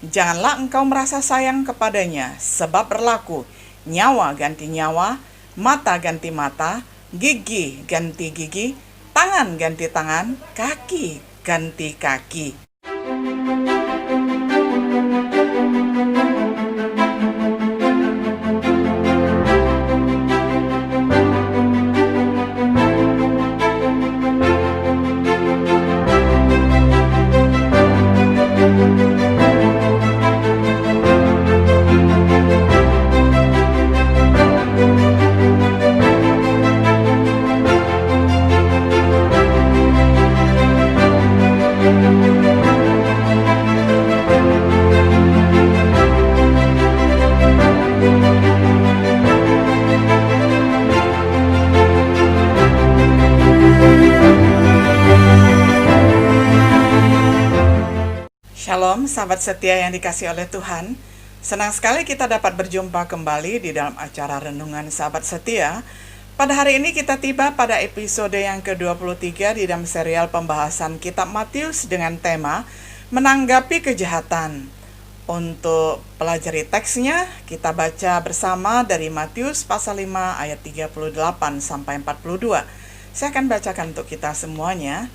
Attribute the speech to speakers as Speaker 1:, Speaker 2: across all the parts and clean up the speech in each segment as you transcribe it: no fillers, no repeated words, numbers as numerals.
Speaker 1: Janganlah engkau merasa sayang kepadanya, sebab berlaku nyawa ganti nyawa, mata ganti mata, gigi ganti gigi, tangan ganti tangan, kaki ganti kaki. Shalom, sahabat setia yang dikasih oleh Tuhan. Senang sekali kita dapat berjumpa kembali di dalam acara Renungan Sahabat Setia. Pada hari ini kita tiba pada episode yang ke-23 di dalam serial pembahasan Kitab Matius dengan tema Menanggapi Kejahatan. Untuk pelajari teksnya, kita baca bersama dari Matius pasal 5 ayat 38 sampai 42. Saya akan bacakan untuk kita semuanya.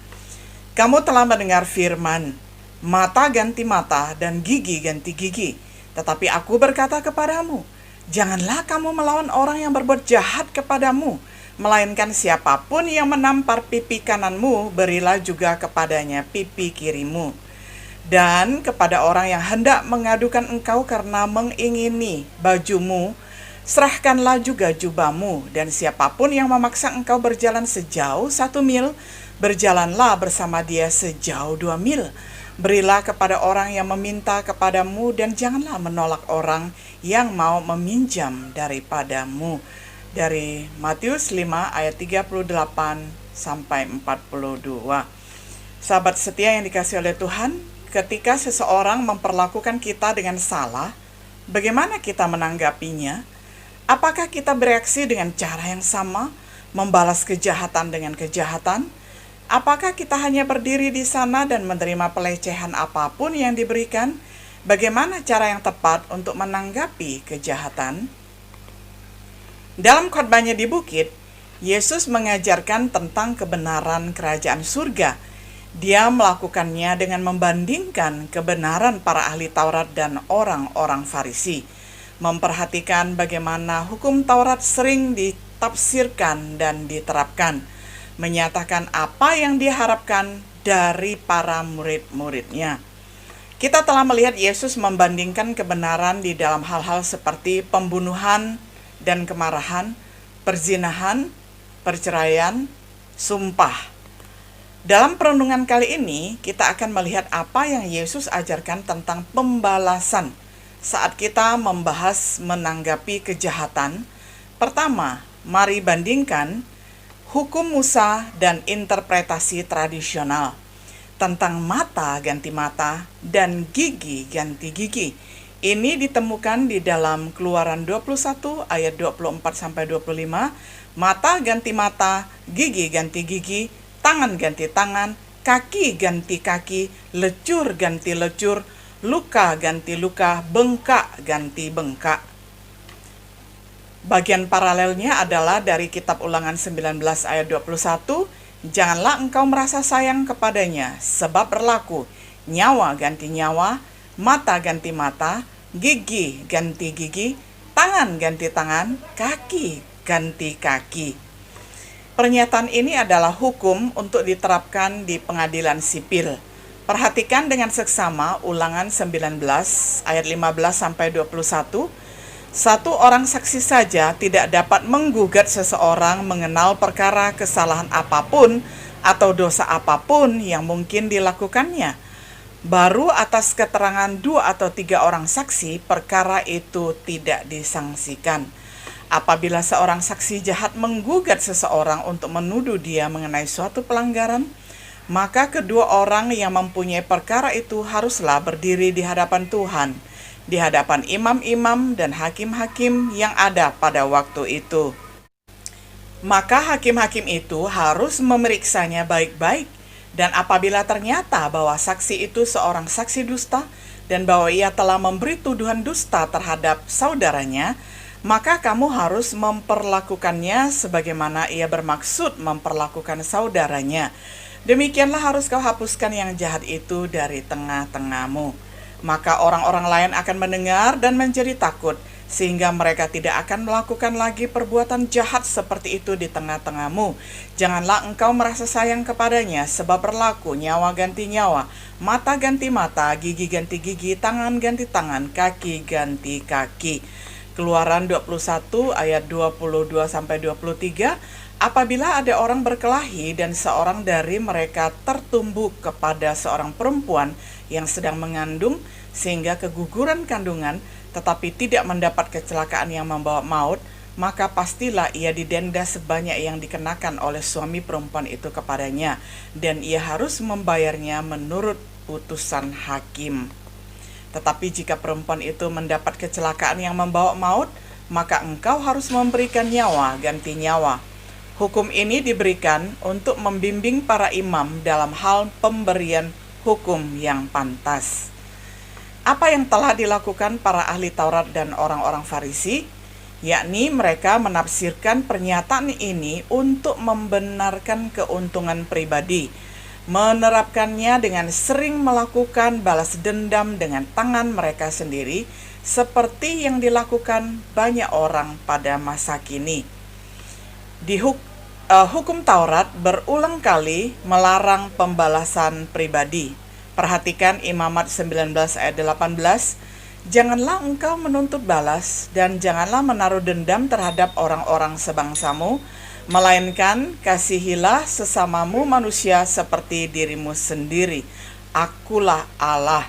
Speaker 1: Kamu telah mendengar firman, mata ganti mata dan gigi ganti gigi. Tetapi aku berkata kepadamu, janganlah kamu melawan orang yang berbuat jahat kepadamu, melainkan siapapun yang menampar pipi kananmu, berilah juga kepadanya pipi kirimu. Dan kepada orang yang hendak mengadukan engkau karena mengingini bajumu, serahkanlah juga jubahmu. Dan siapapun yang memaksa engkau berjalan sejauh 1 mil, berjalanlah bersama dia sejauh 2 mil. Berilah kepada orang yang meminta kepadamu, dan janganlah menolak orang yang mau meminjam daripadamu. Dari Matius 5 ayat 38 sampai 42. Sahabat setia yang dikasih oleh Tuhan, ketika seseorang memperlakukan kita dengan salah, bagaimana kita menanggapinya? Apakah kita bereaksi dengan cara yang sama, membalas kejahatan dengan kejahatan? Apakah kita hanya berdiri di sana dan menerima pelecehan apapun yang diberikan? Bagaimana cara yang tepat untuk menanggapi kejahatan? Dalam khotbahnya di bukit, Yesus mengajarkan tentang kebenaran kerajaan surga. Dia melakukannya dengan membandingkan kebenaran para ahli Taurat dan orang-orang Farisi, memperhatikan bagaimana hukum Taurat sering ditafsirkan dan diterapkan, menyatakan apa yang diharapkan dari para murid-muridnya. Kita telah melihat Yesus membandingkan kebenaran di dalam hal-hal seperti pembunuhan dan kemarahan, perzinahan, perceraian, sumpah. Dalam perenungan kali ini, kita akan melihat apa yang Yesus ajarkan tentang pembalasan saat kita membahas menanggapi kejahatan. Pertama, mari bandingkan hukum Musa dan interpretasi tradisional tentang mata ganti mata dan gigi ganti gigi. Ini ditemukan di dalam Keluaran 21 ayat 24 sampai 25. Mata ganti mata, gigi ganti gigi, tangan ganti tangan, kaki ganti kaki, lecur ganti lecur, luka ganti luka, bengkak ganti bengkak. Bagian paralelnya adalah dari kitab Ulangan 19 ayat 21, janganlah engkau merasa sayang kepadanya, sebab berlaku nyawa ganti nyawa, mata ganti mata, gigi ganti gigi, tangan ganti tangan, kaki ganti kaki. Pernyataan ini adalah hukum untuk diterapkan di pengadilan sipil. Perhatikan dengan seksama Ulangan 19 ayat 15 sampai 21. Satu orang saksi saja tidak dapat menggugat seseorang mengenal perkara kesalahan apapun atau dosa apapun yang mungkin dilakukannya. Baru atas keterangan 2 atau 3 orang saksi, perkara itu tidak disangsikan. Apabila seorang saksi jahat menggugat seseorang untuk menuduh dia mengenai suatu pelanggaran, maka kedua orang yang mempunyai perkara itu haruslah berdiri di hadapan Tuhan, di hadapan imam-imam dan hakim-hakim yang ada pada waktu itu. Maka hakim-hakim itu harus memeriksanya baik-baik, dan apabila ternyata bahwa saksi itu seorang saksi dusta, dan bahwa ia telah memberi tuduhan dusta terhadap saudaranya, maka kamu harus memperlakukannya sebagaimana ia bermaksud memperlakukan saudaranya. Demikianlah harus kau hapuskan yang jahat itu dari tengah-tengahmu. Maka orang-orang lain akan mendengar dan menjadi takut, sehingga mereka tidak akan melakukan lagi perbuatan jahat seperti itu di tengah-tengahmu. Janganlah engkau merasa sayang kepadanya, sebab berlaku nyawa ganti nyawa, mata ganti mata, gigi ganti gigi, tangan ganti tangan, kaki ganti kaki. Keluaran 21 ayat 22-23. Apabila ada orang berkelahi dan seorang dari mereka tertumbuk kepada seorang perempuan yang sedang mengandung sehingga keguguran kandungan, tetapi tidak mendapat kecelakaan yang membawa maut, maka pastilah ia didenda sebanyak yang dikenakan oleh suami perempuan itu kepadanya, dan ia harus membayarnya menurut putusan hakim. Tetapi jika perempuan itu mendapat kecelakaan yang membawa maut, maka engkau harus memberikan nyawa ganti nyawa. Hukum ini diberikan untuk membimbing para imam dalam hal pemberian hukum yang pantas. Apa yang telah dilakukan para ahli Taurat dan orang-orang Farisi, yakni mereka menafsirkan pernyataan ini untuk membenarkan keuntungan pribadi, menerapkannya dengan sering melakukan balas dendam dengan tangan mereka sendiri, seperti yang dilakukan banyak orang pada masa kini. Hukum Taurat berulang kali melarang pembalasan pribadi. Perhatikan Imamat 19 ayat 18, janganlah engkau menuntut balas dan janganlah menaruh dendam terhadap orang-orang sebangsamu, melainkan kasihilah sesamamu manusia seperti dirimu sendiri. Akulah Allah.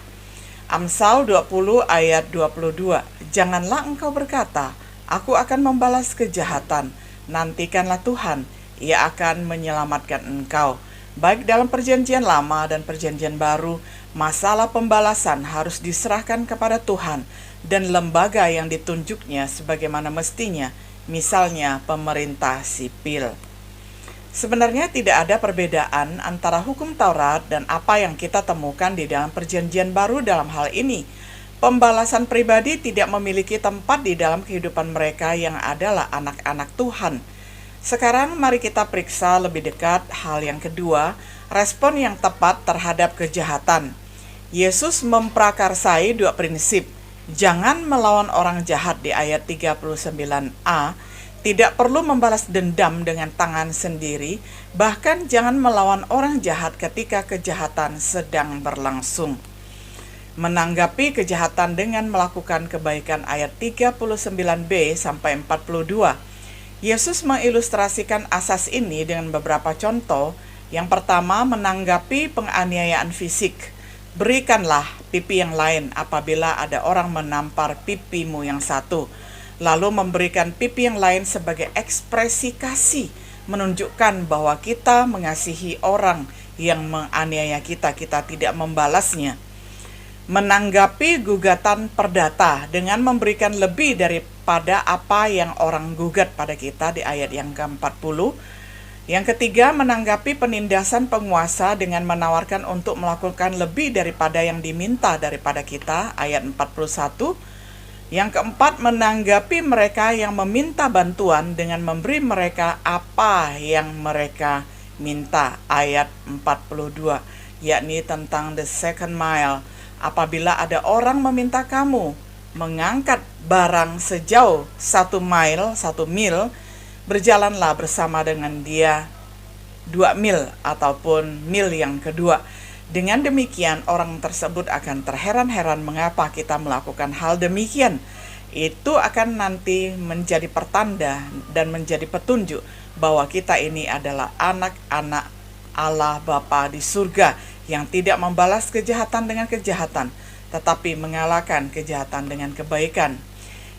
Speaker 1: Amsal 20 ayat 22, janganlah engkau berkata, aku akan membalas kejahatan, nantikanlah Tuhan, ia akan menyelamatkan engkau. Baik dalam perjanjian lama dan perjanjian baru, masalah pembalasan harus diserahkan kepada Tuhan dan lembaga yang ditunjuknya sebagaimana mestinya, misalnya pemerintah sipil. Sebenarnya tidak ada perbedaan antara hukum Taurat dan apa yang kita temukan di dalam perjanjian baru dalam hal ini. Pembalasan pribadi tidak memiliki tempat di dalam kehidupan mereka yang adalah anak-anak Tuhan. Sekarang mari kita periksa lebih dekat hal yang kedua, respon yang tepat terhadap kejahatan. Yesus memprakarsai dua prinsip. Jangan melawan orang jahat di ayat 39a, tidak perlu membalas dendam dengan tangan sendiri, bahkan jangan melawan orang jahat ketika kejahatan sedang berlangsung. Menanggapi kejahatan dengan melakukan kebaikan ayat 39b sampai 42. Yesus mengilustrasikan asas ini dengan beberapa contoh. Yang pertama, menanggapi penganiayaan fisik. Berikanlah pipi yang lain apabila ada orang menampar pipimu yang satu. Lalu memberikan pipi yang lain sebagai ekspresi kasih, menunjukkan bahwa kita mengasihi orang yang menganiaya kita, kita tidak membalasnya. Menanggapi gugatan perdata dengan memberikan lebih daripada apa yang orang gugat pada kita di ayat yang ke-40. Yang ketiga, menanggapi penindasan penguasa dengan menawarkan untuk melakukan lebih daripada yang diminta daripada kita, ayat 41. Yang keempat, menanggapi mereka yang meminta bantuan dengan memberi mereka apa yang mereka minta, ayat 42, yakni tentang the second mile. Apabila ada orang meminta kamu mengangkat barang sejauh 1 mil, berjalanlah bersama dengan dia 2 mil ataupun mil yang kedua. Dengan demikian orang tersebut akan terheran-heran mengapa kita melakukan hal demikian. Itu akan nanti menjadi pertanda dan menjadi petunjuk bahwa kita ini adalah anak-anak Allah Bapa di surga yang tidak membalas kejahatan dengan kejahatan, tetapi mengalahkan kejahatan dengan kebaikan.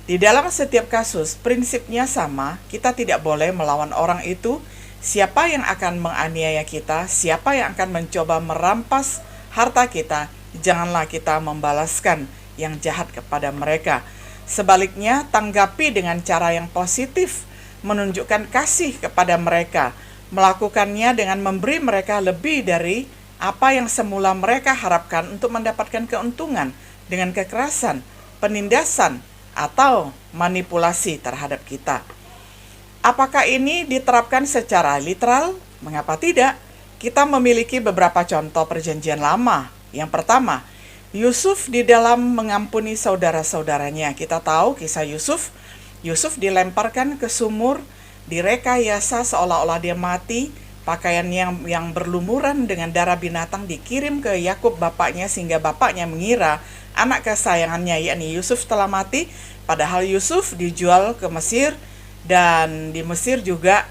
Speaker 1: Di dalam setiap kasus, prinsipnya sama, kita tidak boleh melawan orang itu. Siapa yang akan menganiaya kita, siapa yang akan mencoba merampas harta kita, janganlah kita membalaskan yang jahat kepada mereka. Sebaliknya, tanggapi dengan cara yang positif, menunjukkan kasih kepada mereka, melakukannya dengan memberi mereka lebih dari apa yang semula mereka harapkan untuk mendapatkan keuntungan, dengan kekerasan, penindasan, atau manipulasi terhadap kita. Apakah ini diterapkan secara literal? Mengapa tidak? Kita memiliki beberapa contoh perjanjian lama. Yang pertama, Yusuf di dalam mengampuni saudara-saudaranya. Kita tahu kisah Yusuf. Yusuf dilemparkan ke sumur, direkayasa seolah-olah dia mati. Pakaian yang berlumuran dengan darah binatang dikirim ke Yakub bapaknya, sehingga bapaknya mengira anak kesayangannya yakni Yusuf telah mati. Padahal Yusuf dijual ke Mesir, dan di Mesir juga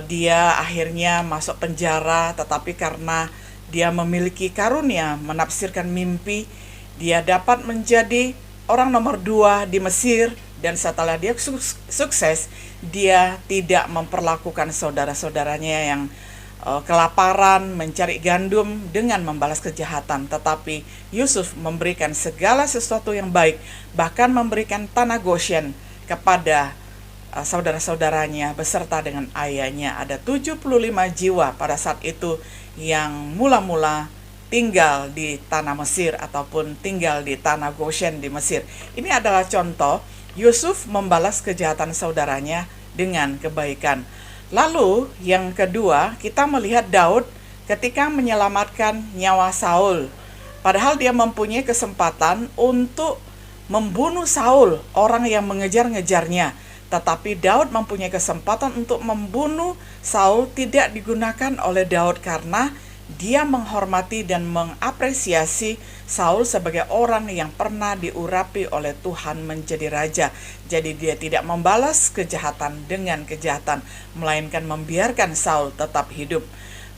Speaker 1: dia akhirnya masuk penjara. Tetapi karena dia memiliki karunia menafsirkan mimpi, dia dapat menjadi orang nomor 2 di Mesir. Dan setelah dia sukses, dia tidak memperlakukan saudara-saudaranya yang kelaparan, mencari gandum dengan membalas kejahatan. Tetapi Yusuf memberikan segala sesuatu yang baik, bahkan memberikan tanah Goshen kepada saudara-saudaranya beserta dengan ayahnya. Ada 75 jiwa pada saat itu yang mula-mula tinggal di tanah Mesir ataupun tinggal di tanah Goshen di Mesir. Ini adalah contoh Yusuf membalas kejahatan saudaranya dengan kebaikan. Lalu yang kedua, kita melihat Daud ketika menyelamatkan nyawa Saul. Padahal dia mempunyai kesempatan untuk membunuh Saul, orang yang mengejar-ngejarnya. Tetapi Daud mempunyai kesempatan untuk membunuh Saul, tidak digunakan oleh Daud karena dia menghormati dan mengapresiasi Saul sebagai orang yang pernah diurapi oleh Tuhan menjadi raja. Jadi dia tidak membalas kejahatan dengan kejahatan, melainkan membiarkan Saul tetap hidup.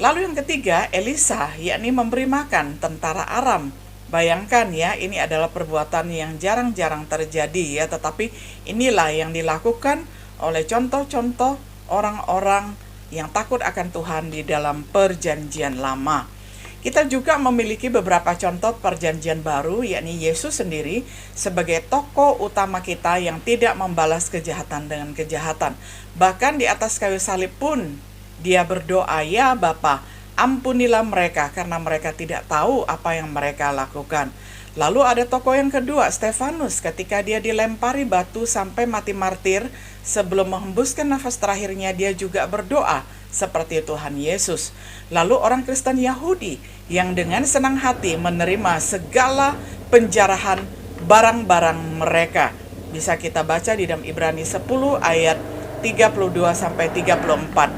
Speaker 1: Lalu yang ketiga, Elisa, yakni memberi makan tentara Aram. Bayangkan ya, ini adalah perbuatan yang jarang-jarang terjadi ya, tetapi inilah yang dilakukan oleh contoh-contoh orang-orang yang takut akan Tuhan di dalam perjanjian lama. Kita juga memiliki beberapa contoh perjanjian baru, yakni Yesus sendiri sebagai tokoh utama kita yang tidak membalas kejahatan dengan kejahatan. Bahkan di atas kayu salib pun dia berdoa, "Ya Bapa, ampunilah mereka karena mereka tidak tahu apa yang mereka lakukan." Lalu ada tokoh yang kedua, Stefanus, ketika dia dilempari batu sampai mati martir, sebelum menghembuskan nafas terakhirnya dia juga berdoa seperti Tuhan Yesus. Lalu orang Kristen Yahudi yang dengan senang hati menerima segala penjarahan barang-barang mereka. Bisa kita baca di dalam Ibrani 10 ayat 32 sampai 34.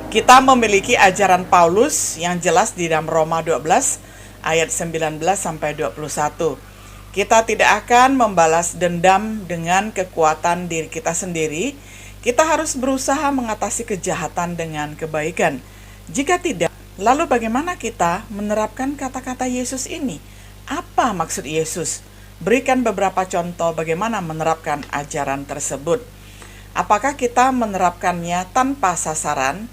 Speaker 1: Kita memiliki ajaran Paulus yang jelas di dalam Roma 12 ayat 19 sampai 21. Kita tidak akan membalas dendam dengan kekuatan diri kita sendiri. Kita harus berusaha mengatasi kejahatan dengan kebaikan. Jika tidak, lalu bagaimana kita menerapkan kata-kata Yesus ini? Apa maksud Yesus? Berikan beberapa contoh bagaimana menerapkan ajaran tersebut. Apakah kita menerapkannya tanpa sasaran?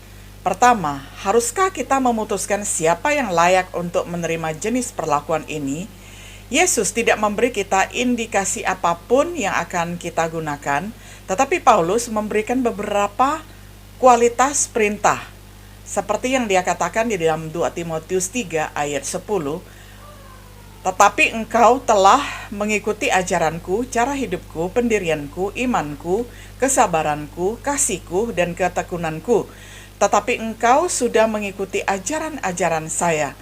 Speaker 1: Pertama, haruskah kita memutuskan siapa yang layak untuk menerima jenis perlakuan ini? Yesus tidak memberi kita indikasi apapun yang akan kita gunakan, tetapi Paulus memberikan beberapa kualitas perintah. Seperti yang dia katakan di dalam 2 Timotius 3 ayat 10, "Tetapi engkau telah mengikuti ajaranku, cara hidupku, pendirianku, imanku, kesabaranku, kasihku, dan ketekunanku. Tetapi engkau sudah mengikuti ajaran-ajaran saya,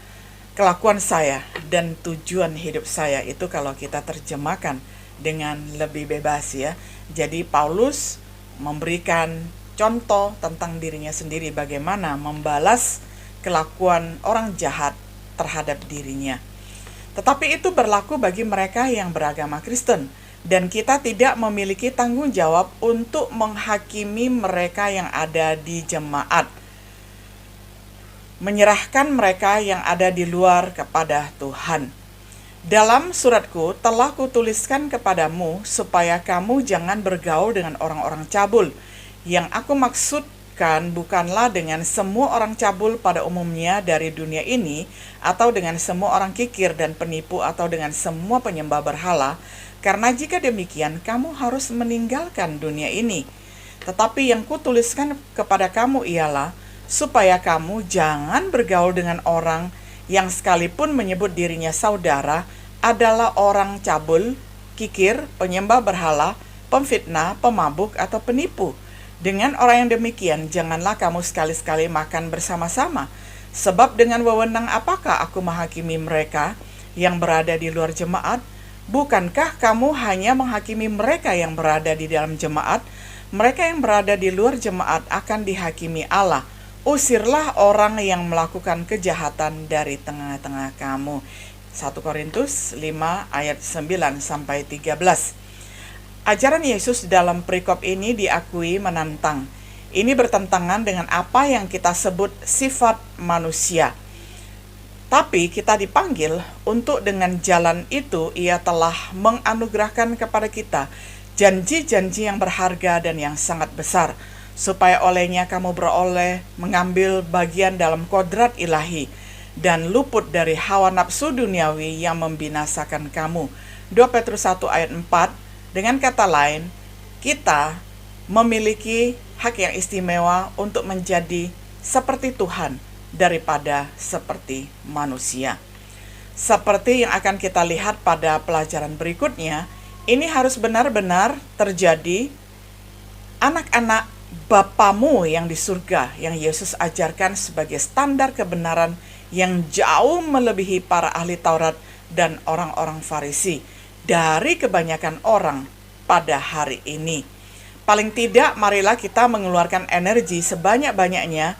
Speaker 1: kelakuan saya, dan tujuan hidup saya." Itu kalau kita terjemahkan dengan lebih bebas ya. Jadi Paulus memberikan contoh tentang dirinya sendiri, bagaimana membalas kelakuan orang jahat terhadap dirinya. Tetapi itu berlaku bagi mereka yang beragama Kristen. Dan kita tidak memiliki tanggung jawab untuk menghakimi mereka yang ada di jemaat. Menyerahkan mereka yang ada di luar kepada Tuhan. "Dalam suratku telah kutuliskan kepadamu supaya kamu jangan bergaul dengan orang-orang cabul. Yang aku maksudkan bukanlah dengan semua orang cabul pada umumnya dari dunia ini, atau dengan semua orang kikir dan penipu, atau dengan semua penyembah berhala. Karena jika demikian, kamu harus meninggalkan dunia ini. Tetapi yang kutuliskan kepada kamu ialah supaya kamu jangan bergaul dengan orang yang sekalipun menyebut dirinya saudara adalah orang cabul, kikir, penyembah berhala, pemfitnah, pemabuk, atau penipu. Dengan orang yang demikian, janganlah kamu sekali-sekali makan bersama-sama. Sebab dengan wewenang apakah aku menghakimi mereka yang berada di luar jemaat? Bukankah kamu hanya menghakimi mereka yang berada di dalam jemaat? Mereka yang berada di luar jemaat akan dihakimi Allah. Usirlah orang yang melakukan kejahatan dari tengah-tengah kamu. 1 Korintus 5 ayat 9-13. Ajaran Yesus dalam perikop ini diakui menantang. Ini bertentangan dengan apa yang kita sebut sifat manusia. Tapi kita dipanggil untuk dengan jalan itu Ia telah menganugerahkan kepada kita janji-janji yang berharga dan yang sangat besar, supaya olehnya kamu beroleh mengambil bagian dalam kodrat ilahi dan luput dari hawa nafsu duniawi yang membinasakan kamu. 2 Petrus 1 ayat 4. Dengan kata lain, kita memiliki hak yang istimewa untuk menjadi seperti Tuhan daripada seperti manusia. Seperti yang akan kita lihat pada pelajaran berikutnya, ini harus benar-benar terjadi. Anak-anak Bapamu yang di surga yang Yesus ajarkan sebagai standar kebenaran yang jauh melebihi para ahli Taurat dan orang-orang Farisi dari kebanyakan orang pada hari ini. Paling tidak, marilah kita mengeluarkan energi sebanyak-banyaknya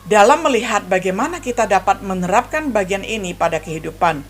Speaker 1: dalam melihat bagaimana kita dapat menerapkan bagian ini pada kehidupan.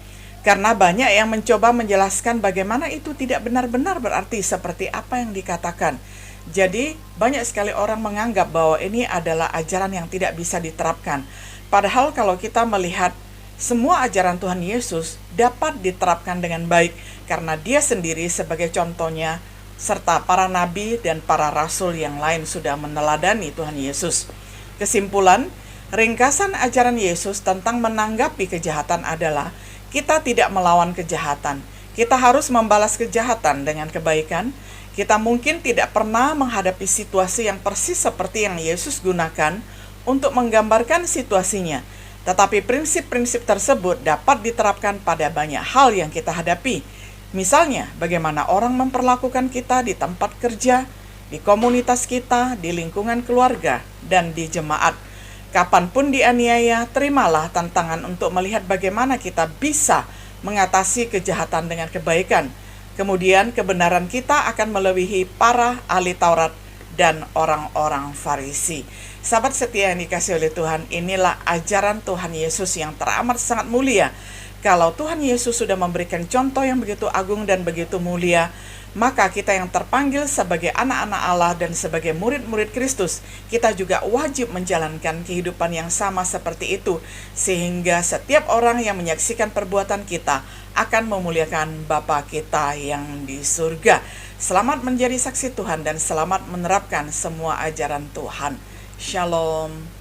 Speaker 1: Karena banyak yang mencoba menjelaskan bagaimana itu tidak benar-benar berarti seperti apa yang dikatakan. Jadi, banyak sekali orang menganggap bahwa ini adalah ajaran yang tidak bisa diterapkan. Padahal kalau kita melihat semua ajaran Tuhan Yesus dapat diterapkan dengan baik karena Dia sendiri sebagai contohnya, serta para nabi dan para rasul yang lain sudah meneladani Tuhan Yesus. Kesimpulan, ringkasan ajaran Yesus tentang menanggapi kejahatan adalah kita tidak melawan kejahatan. Kita harus membalas kejahatan dengan kebaikan. Kita mungkin tidak pernah menghadapi situasi yang persis seperti yang Yesus gunakan untuk menggambarkan situasinya. Tetapi prinsip-prinsip tersebut dapat diterapkan pada banyak hal yang kita hadapi. Misalnya, bagaimana orang memperlakukan kita di tempat kerja, di komunitas kita, di lingkungan keluarga, dan di jemaat. Kapanpun dianiaya, terimalah tantangan untuk melihat bagaimana kita bisa mengatasi kejahatan dengan kebaikan. Kemudian kebenaran kita akan melebihi para ahli Taurat dan orang-orang Farisi. Sahabat setia yang dikasihi oleh Tuhan, inilah ajaran Tuhan Yesus yang teramat sangat mulia. Kalau Tuhan Yesus sudah memberikan contoh yang begitu agung dan begitu mulia, maka kita yang terpanggil sebagai anak-anak Allah dan sebagai murid-murid Kristus, kita juga wajib menjalankan kehidupan yang sama seperti itu, sehingga setiap orang yang menyaksikan perbuatan kita akan memuliakan Bapa kita yang di surga. Selamat menjadi saksi Tuhan dan selamat menerapkan semua ajaran Tuhan. Shalom.